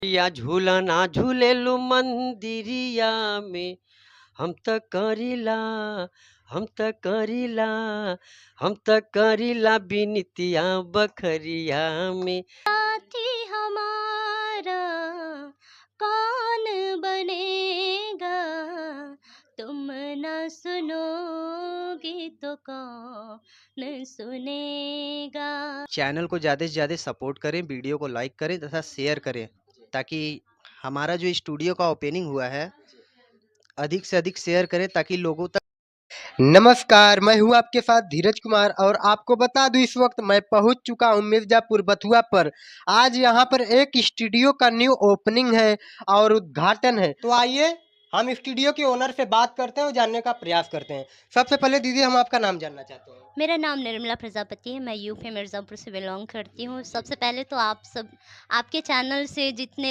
या झूला ना झूलेलू मंदिरिया में हम त करीला हम त करीला हम त करीला बिनतिया बखरिया में। साथी हमारा कौन बनेगा, तुम न सुनोगी तो कौन सुनेगा। चैनल को ज़्यादा से ज़्यादा सपोर्ट करें, वीडियो को लाइक करें तथा शेयर करें, ताकि हमारा जो स्टूडियो का ओपनिंग हुआ है अधिक से अधिक शेयर करें ताकि लोगों तक। नमस्कार, मैं हूं आपके साथ धीरज कुमार और आपको बता दूं इस वक्त मैं पहुंच चुका हूं मिर्जापुर बथुआ पर। आज यहां पर एक स्टूडियो का न्यू ओपनिंग है और उद्घाटन है, तो आइए हम स्टूडियो के ओनर से बात करते हैं और जानने का प्रयास करते हैं। सबसे पहले दीदी हम आपका नाम जानना चाहते हैं। मेरा नाम निर्मला प्रजापति है, मैं यूपी मिर्ज़ापुर से बिलोंग करती हूँ। सबसे पहले तो आप सब आपके चैनल से जितने